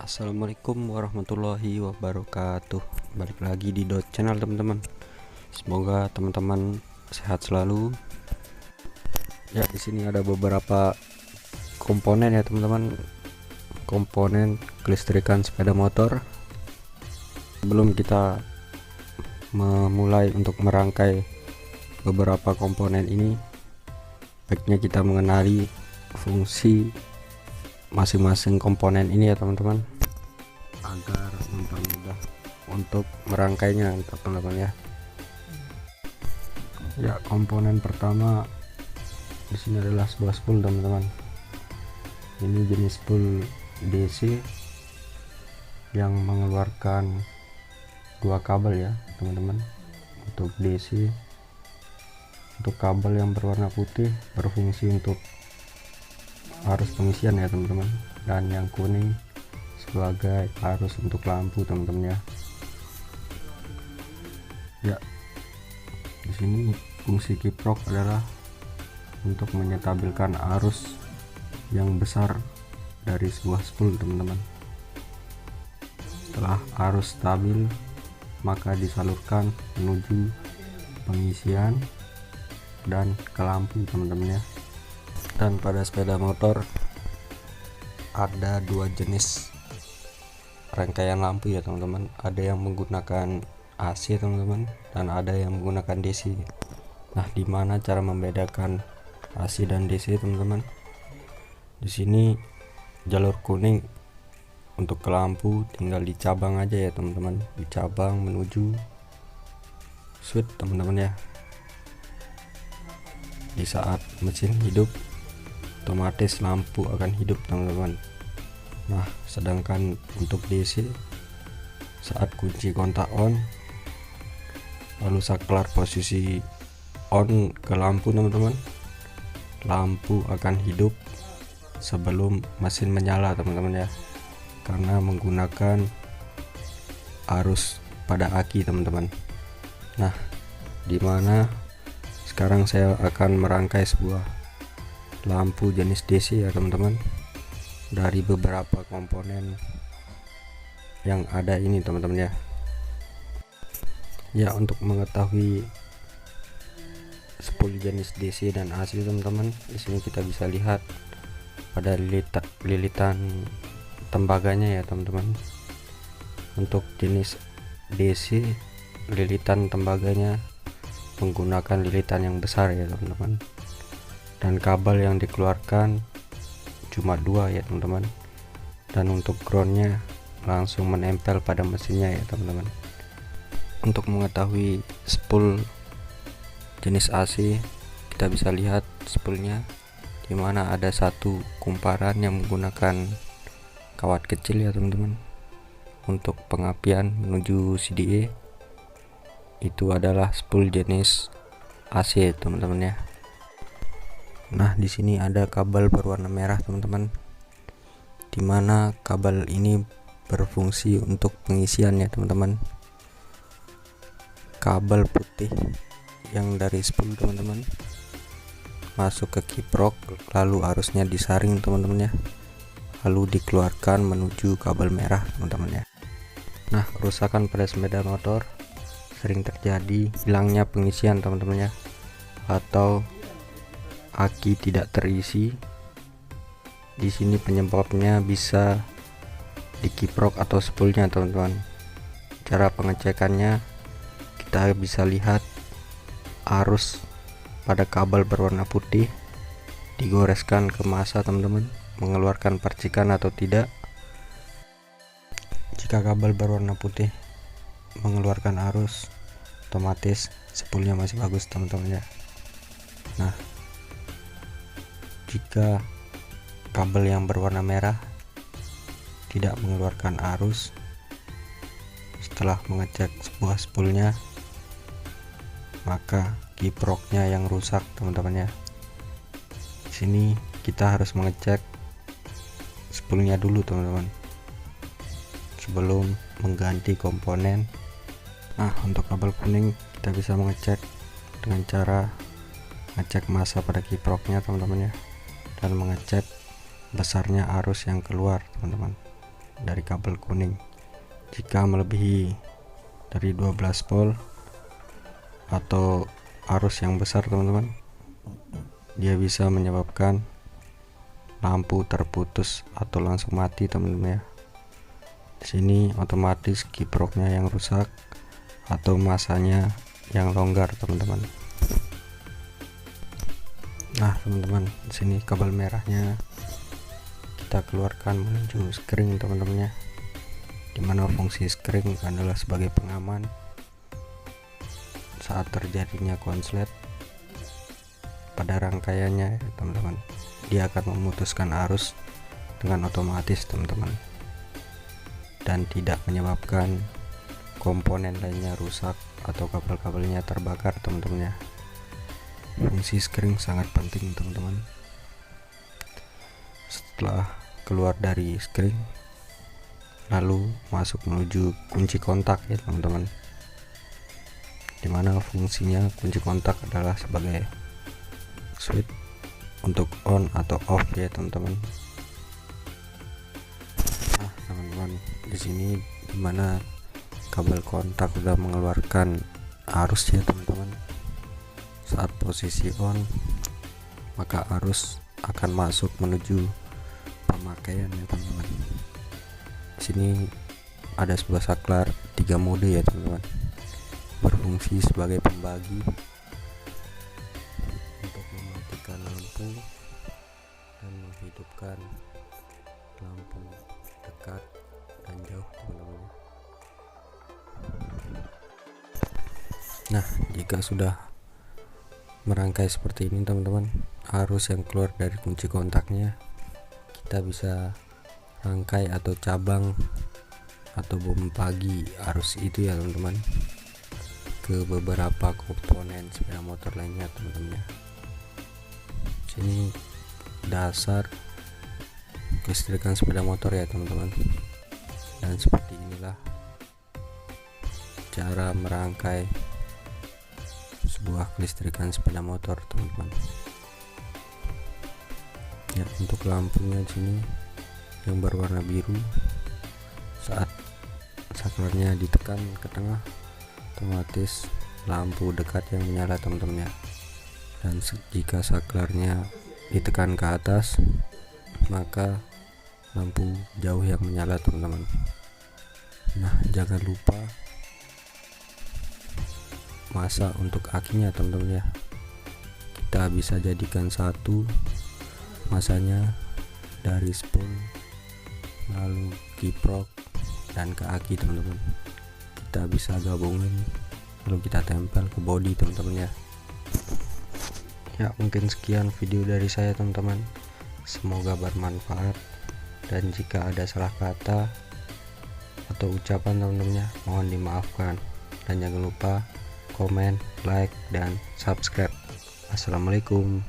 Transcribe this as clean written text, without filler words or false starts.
Assalamualaikum warahmatullahi wabarakatuh. Balik lagi di Dot Channel teman-teman. Semoga teman-teman sehat selalu. Ya, di sini ada beberapa komponen ya teman-teman. Komponen kelistrikan sepeda motor. Sebelum kita memulai untuk merangkai beberapa komponen ini, baiknya kita mengenali fungsi masing-masing komponen ini ya teman-teman, agar mempermudah untuk merangkainya teman-teman ya. Ya, komponen pertama di sini adalah sebuah spool teman-teman. Ini jenis spool DC yang mengeluarkan dua kabel ya teman-teman. Untuk DC, untuk kabel yang berwarna putih berfungsi untuk arus pengisian ya teman-teman, dan yang kuning sebagai arus untuk lampu teman-teman ya. Ya, di sini fungsi kiprok adalah untuk menyetabilkan arus yang besar dari sebuah spool teman-teman. Setelah arus stabil, maka disalurkan menuju pengisian dan ke lampu teman-teman ya. Dan pada sepeda motor ada dua jenis rangkaian lampu ya teman-teman. Ada yang menggunakan AC teman-teman, dan ada yang menggunakan DC. Nah, dimana cara membedakan AC dan DC teman-teman? Di sini jalur kuning untuk ke lampu tinggal dicabang aja ya teman-teman, dicabang menuju switch teman-teman ya. Di saat mesin hidup, otomatis lampu akan hidup teman-teman. Nah, sedangkan untuk DC, saat kunci kontak on lalu saklar posisi on ke lampu teman-teman, lampu akan hidup sebelum mesin menyala teman-teman ya, karena menggunakan arus pada aki teman-teman. Nah, dimana sekarang saya akan merangkai sebuah lampu jenis DC ya teman-teman, dari beberapa komponen yang ada ini teman-teman ya. Ya, untuk mengetahui spool jenis DC dan AC teman-teman, di sini kita bisa lihat pada lilitan tembaganya ya teman-teman. Untuk jenis DC, lilitan tembaganya menggunakan lilitan yang besar ya teman-teman, dan kabel yang dikeluarkan cuma dua ya teman-teman, dan untuk groundnya langsung menempel pada mesinnya ya teman-teman. Untuk mengetahui spool jenis AC, kita bisa lihat spoolnya, dimana ada satu kumparan yang menggunakan kawat kecil ya teman-teman untuk pengapian menuju CDA. Itu adalah spool jenis AC teman-teman ya. Nah, di sini ada kabel berwarna merah teman-teman, dimana kabel ini berfungsi untuk pengisian ya teman-teman. Kabel putih yang dari spool teman-teman masuk ke kiprok, lalu arusnya disaring teman-teman ya, lalu dikeluarkan menuju kabel merah teman-teman ya. Nah, kerusakan pada sepeda motor sering terjadi hilangnya pengisian teman-teman ya, atau aki tidak terisi. Di sini penyebabnya bisa di kiprok atau spoolnya teman-teman. Cara pengecekannya, kita bisa lihat arus pada kabel berwarna putih digoreskan ke massa teman-teman, mengeluarkan percikan atau tidak. Jika kabel berwarna putih mengeluarkan arus, otomatis spoolnya masih bagus teman-teman ya. Nah, jika kabel yang berwarna merah tidak mengeluarkan arus, setelah mengecek sebuah spoolnya, maka kiproknya yang rusak teman-teman ya. Di sini kita harus mengecek spoolnya dulu teman-teman sebelum mengganti komponen. Nah, untuk kabel kuning kita bisa mengecek dengan cara ngecek massa pada kiproknya teman-teman ya, dan mengecek besarnya arus yang keluar teman-teman. dari kabel kuning. Jika melebihi dari 12 volt atau arus yang besar teman-teman, dia bisa menyebabkan lampu terputus atau langsung mati teman-teman ya. Di sini otomatis kiproknya yang rusak atau masanya yang longgar teman-teman. Nah teman-teman, di sini kabel merahnya kita keluarkan menuju skring teman-teman ya, dimana fungsi skring adalah sebagai pengaman saat terjadinya konslet pada rangkaiannya ya, teman-teman. Dia akan memutuskan arus dengan otomatis teman-teman, dan tidak menyebabkan komponen lainnya rusak atau kabel-kabelnya terbakar teman-teman ya. Fungsi skring sangat penting teman-teman. Setelah keluar dari skring, lalu masuk menuju kunci kontak ya teman-teman, dimana fungsinya kunci kontak adalah sebagai switch untuk on atau off ya teman-teman. Nah teman-teman, di sini dimana kabel kontak sudah mengeluarkan arus ya teman-teman. Saat posisi on, maka arus akan masuk menuju pemakaian ya teman-teman. Di sini ada sebuah saklar 3 mode ya teman-teman, berfungsi sebagai pembagi untuk mematikan lampu dan menghidupkan lampu dekat dan jauh teman-teman. Nah jika sudah merangkai seperti ini teman-teman, arus yang keluar dari kunci kontaknya kita bisa rangkai atau cabang atau membagi arus itu ya teman-teman ke beberapa komponen sepeda motor lainnya teman-teman ya. Sini dasar kelistrikan sepeda motor ya teman-teman, dan seperti inilah cara merangkai sebuah kelistrikan sepeda motor teman-teman ya. Untuk lampunya di sini yang berwarna biru, saat saklarnya ditekan ke tengah, otomatis lampu dekat yang menyala teman-teman ya, dan jika saklarnya ditekan ke atas, maka lampu jauh yang menyala teman-teman. Nah jangan lupa masa untuk akinya teman-teman ya. Kita bisa jadikan satu masanya dari spon, lalu kiprok, dan ke aki teman-teman. Kita bisa gabungin lalu kita tempel ke bodi teman-teman ya. Ya mungkin sekian video dari saya teman-teman, semoga bermanfaat, dan jika ada salah kata atau ucapan teman-teman ya, mohon dimaafkan, dan jangan lupa komen, like, dan subscribe. Assalamualaikum.